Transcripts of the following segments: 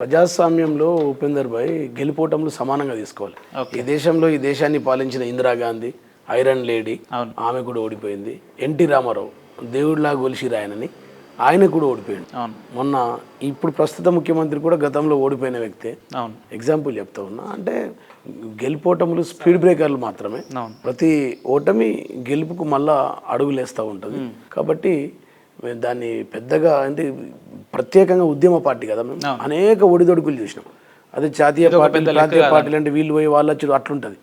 ప్రజాస్వామ్యంలో ఉపేందర్ భాయ్ గెలుపోటములు సమానంగా తీసుకోవాలి. ఈ దేశంలో ఈ దేశాన్ని పాలించిన ఇందిరాగాంధీ ఐరన్ లేడీ, ఆమె కూడా ఓడిపోయింది. ఎన్టీ రామారావు దేవుడిలా గొలిసిరాయనని ఆయన కూడా ఓడిపోయాడు. మొన్న ఇప్పుడు ప్రస్తుత ముఖ్యమంత్రి కూడా గతంలో ఓడిపోయిన వ్యక్తే. ఎగ్జాంపుల్ చెప్తా ఉన్నా, అంటే గెలుపోటములు స్పీడ్ బ్రేకర్లు మాత్రమే. ప్రతి ఓటమి గెలుపుకు మళ్ళా అడుగులేస్తూ ఉంటుంది. కాబట్టి దాన్ని పెద్దగా అంటే ప్రత్యేకంగా ఉద్యమ పార్టీ కదా, మేము అనేక ఒడిదొడుకులు చూసినాం. అదే జాతీయ పార్టీలు ప్రాంతీయ పార్టీలు అంటే వీళ్ళు పోయి వాళ్ళు వచ్చి అట్లుంటుంది.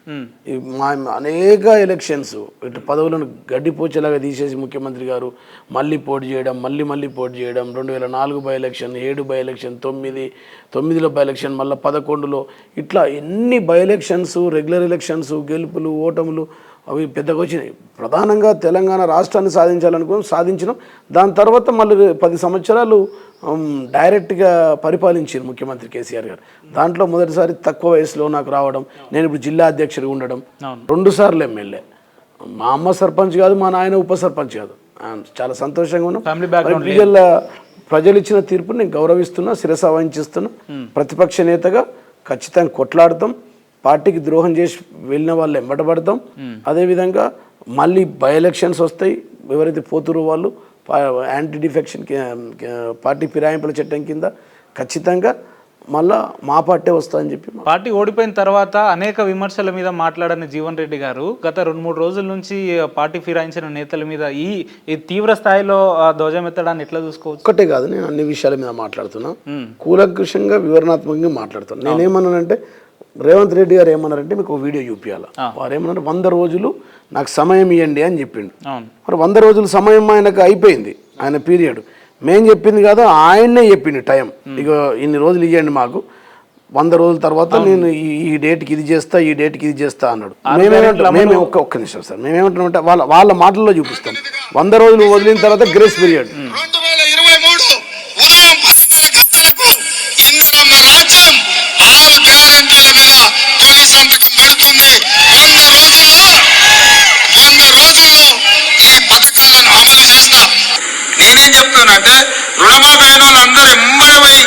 మా అనేక ఎలక్షన్స్ ఇటు పదవులను గడ్డిపోచేలాగా తీసేసి ముఖ్యమంత్రి గారు మళ్ళీ పోటీ చేయడం, మళ్ళీ పోటీ చేయడం. 2004 బై ఎలక్షన్, 7 బై ఎలక్షన్, 9లో బై ఎలక్షన్, మళ్ళీ 11లో ఇట్లా ఎన్ని బై ఎలక్షన్స్, రెగ్యులర్ ఎలక్షన్స్, గెలుపులు ఓటములు అవి పెద్దగా వచ్చినాయి. ప్రధానంగా తెలంగాణ రాష్ట్రాన్ని సాధించాలనుకున్నాం, సాధించినాం. దాని తర్వాత మళ్ళీ 10 సంవత్సరాలు డైరెక్ట్గా పరిపాలించారు ముఖ్యమంత్రి కేసీఆర్ గారు. దాంట్లో మొదటిసారి తక్కువ వయసులో నాకు రావడం, నేను ఇప్పుడు జిల్లా అధ్యక్షుడిగా ఉండడం, 2 సార్లు ఎమ్మెల్యే. మా అమ్మ సర్పంచ్ కాదు, మా నాయన ఉప సర్పంచ్ కాదు. చాలా సంతోషంగా ఉన్నాం. ప్రజలు ఇచ్చిన తీర్పుని నేను గౌరవిస్తున్నా, శిరస వహించిస్తున్నా. ప్రతిపక్ష నేతగా ఖచ్చితంగా కొట్లాడతాం. పార్టీకి ద్రోహం చేసి వెళ్ళిన వాళ్ళు ఎంబడబడతాం. అదేవిధంగా మళ్ళీ బై ఎలక్షన్స్ వస్తాయి. ఎవరైతే పోతురో వాళ్ళు యాంటీ డిఫెక్షన్ పార్టీ ఫిరాయింపుల చట్టం కింద ఖచ్చితంగా మళ్ళా మా పార్టీ వస్తుందని చెప్పి. పార్టీ ఓడిపోయిన తర్వాత అనేక విమర్శల మీద మాట్లాడని జీవన్ రెడ్డి గారు గత 2-3 రోజుల నుంచి పార్టీ ఫిరాయించిన నేతల మీద ఈ తీవ్ర స్థాయిలో ధ్వజమెత్తడాన్ని ఎట్లా చూసుకోవచ్చు? ఒక్కటే కాదు, నేను అన్ని విషయాల మీద మాట్లాడుతున్నా, కూలంకషంగా వివరణాత్మకంగా మాట్లాడుతున్నా. నేనేమన్నానంటే, రేవంత్ రెడ్డి గారు ఏమన్నారంటే, మీకు ఒక వీడియో చూపించాలి. వారు ఏమన్నారు, 100 రోజులు నాకు సమయం ఇవ్వండి అని చెప్పిండు. మరి 100 రోజులు సమయం ఆయనకు అయిపోయింది, ఆయన పీరియడ్. మేము చెప్పింది కాదు, ఆయన్నే చెప్పిండు టైం. ఇక ఇన్ని రోజులు ఇవ్వండి మాకు, 100 రోజుల తర్వాత నేను ఈ డేట్కి ఇది చేస్తా, ఈ డేట్కి ఇది చేస్తా అన్నాడు. మేము ఒక్క నిమిషం సార్, మేమేమంటున్నామంటే వాళ్ళ మాటల్లో చూపిస్తాం. 100 రోజులు వదిలిన తర్వాత గ్రేస్ పీరియడ్. నేనేం చెప్తున్నానంటే, రుణమాఫీ అయిన వాళ్ళందరూ ఎంబడి పోయి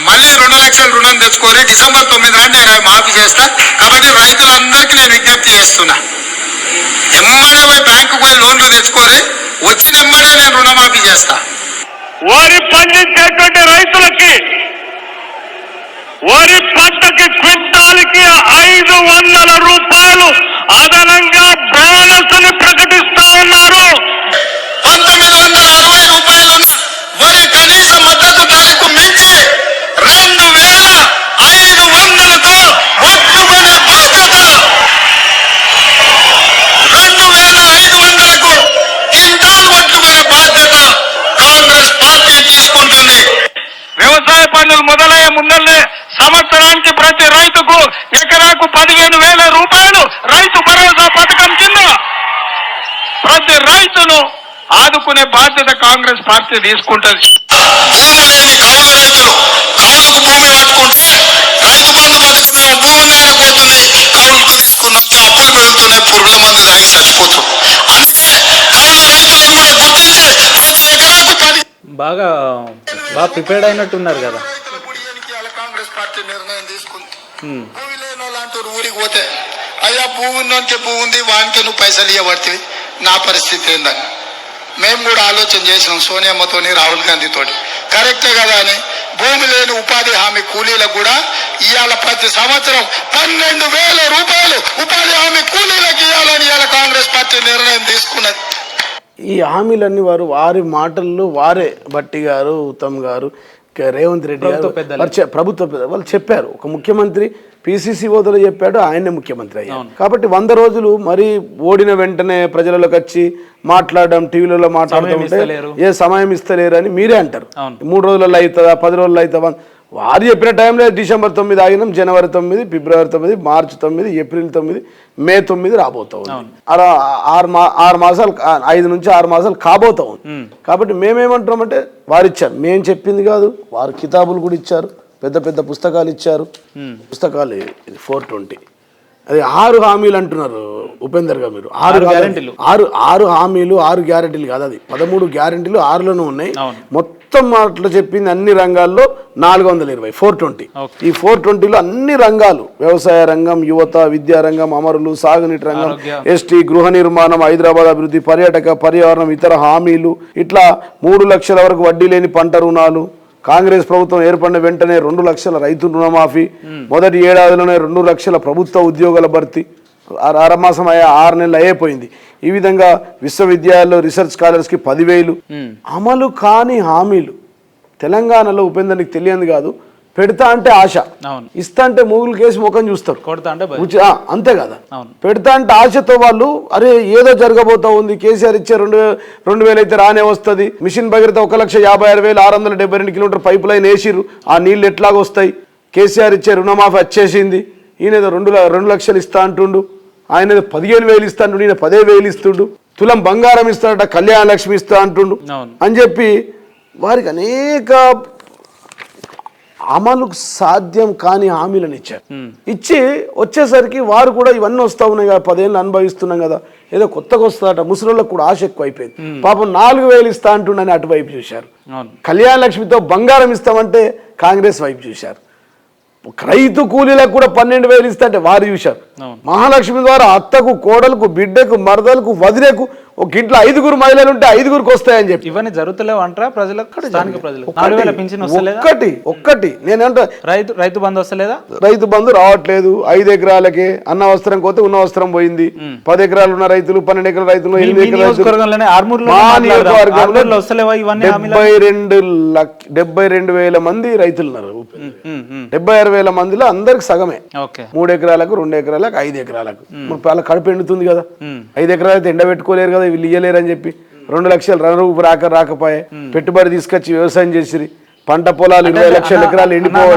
మళ్ళీ 2 లక్షల రుణం తెచ్చుకొని డిసెంబర్ 9 నాటి నేను మాఫీ చేస్తా. కాబట్టి రైతులందరికీ నేను విజ్ఞప్తి చేస్తున్నా, ఎంబడే పోయి బ్యాంకు పోయి లోన్లు తెచ్చుకొని వచ్చిన ఎంబడే నేను రుణమాఫీ చేస్తా. వరి పండించేటువంటి రైతులకి వరి పంటకి క్వింటాల్కి 500 రూపాయలు అదనంగా బోనస్ ని ప్రకటిస్తా ఉన్నారు. 1960 రూపాయలున్న వరి కనీస మద్దతు ధరకు మించి 2500తో ఒట్టుకునే బాధ్యత, 2500కు క్వింటాల్ ఒట్టుకునే బాధ్యత కాంగ్రెస్ పార్టీ తీసుకుంటుంది. వ్యవసాయ పనులు మొదలయ్యే ముందల్లే సంవత్సరానికి ప్రతి రైతుకు ఎకరాకు 15,000 రూపాయలు రైతు భరోసా పథకం కింద ప్రతి రైతును ఆదుకునే బాధ్యత కాంగ్రెస్ పార్టీ తీసుకుంటుంది. భూమి లేని కౌలు రైతులు కౌలుకు భూమి పట్టుకుంటే రైతు బంధు పథకం భూమి పోతుంది, కౌలుకు తీసుకున్నట్టు అప్పులు పెరుగుతున్నాయి, పురుగుల మందు తాగి చచ్చిపోతుంది. అందుకే కౌలు రైతులందరూ గుర్తించి ప్రతి ఎకరాకు 10 బాగా ప్రిపేర్డ్ అయినట్టున్నారు కదా. కాంగ్రెస్ పార్టీ నిర్ణయం తీసుకుంది. భూమి లేని వాళ్ళంటూ ఊరికి పోతే, అయ్యా భూమి ఉందంటే భూమి ఉంది, వానికి నువ్వు పైసలు ఇవ్వబడుతుంది, నా పరిస్థితి ఏందని మేము కూడా ఆలోచన చేసినాం. సోనియమ్మతోని, రాహుల్ గాంధీతోటి కరెక్టే కదా అని భూమి లేని ఉపాధి హామీ కూలీలకు కూడా ఇవాళ ప్రతి సంవత్సరం 12,000 రూపాయలు ఉపాధి హామీ కూలీలకు ఇవ్వాలని ఇవాళ కాంగ్రెస్ పార్టీ నిర్ణయం తీసుకున్నది. ఈ హామీలన్నీ వారి మాటల్లో వారే భట్టి గారు, ఉత్తమ్ గారు, రేవంత్ రెడ్డి గారు ప్రభుత్వ వాళ్ళు చెప్పారు. ఒక ముఖ్యమంత్రి పిసిసి హోదాలో చెప్పాడు, ఆయనే ముఖ్యమంత్రి అయ్యారు. కాబట్టి 100 రోజులు మరి ఓడిన వెంటనే ప్రజలలోకి వచ్చి మాట్లాడడం, టీవీలలో మాట్లాడుతూ ఏ సమయం ఇస్తలేరు అని మీరే అంటారు. 3 రోజులలో అవుతుందా, 10 రోజుల్లో అవుతుందా? వారు చెప్పిన టైంలో డిసెంబర్ 9 ఆగినాం, జనవరి 9, ఫిబ్రవరి 9, మార్చి 9, ఏప్రిల్ 9, మే 9 రాబోతా ఉంది. అలా 6 మాసాలు, 5 నుంచి 6 మాసాలు కాబోతా ఉంది. కాబట్టి మేమేమంటున్నామంటే, వారు ఇచ్చారు, మేము చెప్పింది కాదు, వారు కితాబులు కూడా ఇచ్చారు, పెద్ద పెద్ద పుస్తకాలు ఇచ్చారు. పుస్తకాలు 420 అది 6 హామీలు అంటున్నారు ఉపేందర్ గారు. మీరు 6 హామీలు 6 గ్యారెంటీలు కాదు, అది 13 గ్యారెంటీలు 6లోనే ఉన్నాయి. మొత్తం మొత్తం అట్లా చెప్పింది అన్ని రంగాల్లో 420 420. ఈ 420లో అన్ని రంగాలు, వ్యవసాయ రంగం, యువత, విద్యారంగం, అమరులు, సాగునీటి రంగం, ఎస్టీ, గృహ నిర్మాణం, హైదరాబాద్ అభివృద్ధి, పర్యాటక, పర్యావరణం, ఇతర హామీలు, ఇట్లా 3 లక్షల వరకు వడ్డీ లేని పంట రుణాలు, కాంగ్రెస్ ప్రభుత్వం ఏర్పడిన వెంటనే 2 లక్షల రైతు రుణమాఫీ, మొదటి ఏడాదిలోనే 2 లక్షల ప్రభుత్వ ఉద్యోగాల భర్తీ, 6 మాసం 6 నెలలు అయిపోయింది. ఈ విధంగా విశ్వవిద్యాలయాల్లో రీసెర్చ్ స్కాలర్స్కి 10,000. అమలు కాని హామీలు తెలంగాణలో ఉపేందర్కి తెలియదు కాదు. పెడతా అంటే ఆశ, ఇస్తా అంటే మూగులు కేసి ముఖం చూస్తారు, అంతే కదా. పెడతా అంటే ఆశతో వాళ్ళు అరే ఏదో జరగబోతా ఉంది, కేసీఆర్ ఇచ్చే 2,000 అయితే రానే వస్తుంది, mission Bhagiratha 1,56,672 kilometre pipeline వేసిర్రు, ఆ నీళ్ళు ఎట్లాగ వస్తాయి, కేసీఆర్ ఇచ్చే రుణమాఫీ వచ్చేసింది, ఈయన ఏదో 2 లక్షలు ఇస్తా అంటుండు, ఆయన 15,000 ఇస్తా అంటుండు, ఈయన 10,000 ఇస్తుండు, తులం బంగారం ఇస్తాడట, కళ్యాణ లక్ష్మి ఇస్తా అంటుండు అని చెప్పి వారికి అనేక అమలుకు సాధ్యం కాని హామీలను ఇచ్చారు. ఇచ్చి వచ్చేసరికి వారు కూడా ఇవన్నీ వస్తూ ఉన్నాయి కదా, 10 ఏళ్ళు అనుభవిస్తున్నాం కదా, ఏదో కొత్తగా వస్తుందట, ముసలిళ్ళకు కూడా ఆశ ఎక్కువ అయిపోయింది. పాపం 4,000 ఇస్తా అంటుండని అటువైపు చూశారు. కళ్యాణ లక్ష్మితో బంగారం ఇస్తామంటే కాంగ్రెస్ వైపు చూశారు. రైతు కూలీలకు కూడా 12,000 ఇస్తా అంటే వారు చూశారు. మహాలక్ష్మి ద్వారా అత్తకు, కోడలకు, బిడ్డకు, మరదలకు, వదిలేకు ఒక ఇంట్లో 5 మహిళలు ఉంటే 5 వస్తాయని చెప్పి ఇవన్నీ జరుగుతలేవు అంటారా ప్రజలకు? ఒక్కటి నేనంటే రైతు బంధు వస్తలేదా? రైతు బంధు రావట్లేదు. 5 ఎకరాలకే అన్న వస్త్రం కోతే ఉన్న వస్త్రం పోయింది. 10 ఎకరాలు ఉన్న రైతులు, 12 ఎకరాల రైతులు, 8 ఎకరాల 72,000 మంది రైతులు ఉన్నారు. 76,000 మందిలో అందరికి సగమే, 3 ఎకరాలకు, 2 ఎకరాలకు, 5 ఎకరాలకు. వాళ్ళ కడుపు ఎండుతుంది కదా, 5 ఎకరాలు అయితే ఎండబెట్టుకోలేరు కదా, వీళ్ళు ఇయ్యలేరు అని చెప్పి 2 లక్షలు రాకపోయే, పెట్టుబడి తీసుకొచ్చి వ్యవసాయం చేసిరి, పంట పొలాలు 20 లక్షల ఎకరాలు ఎండిపోవాలి.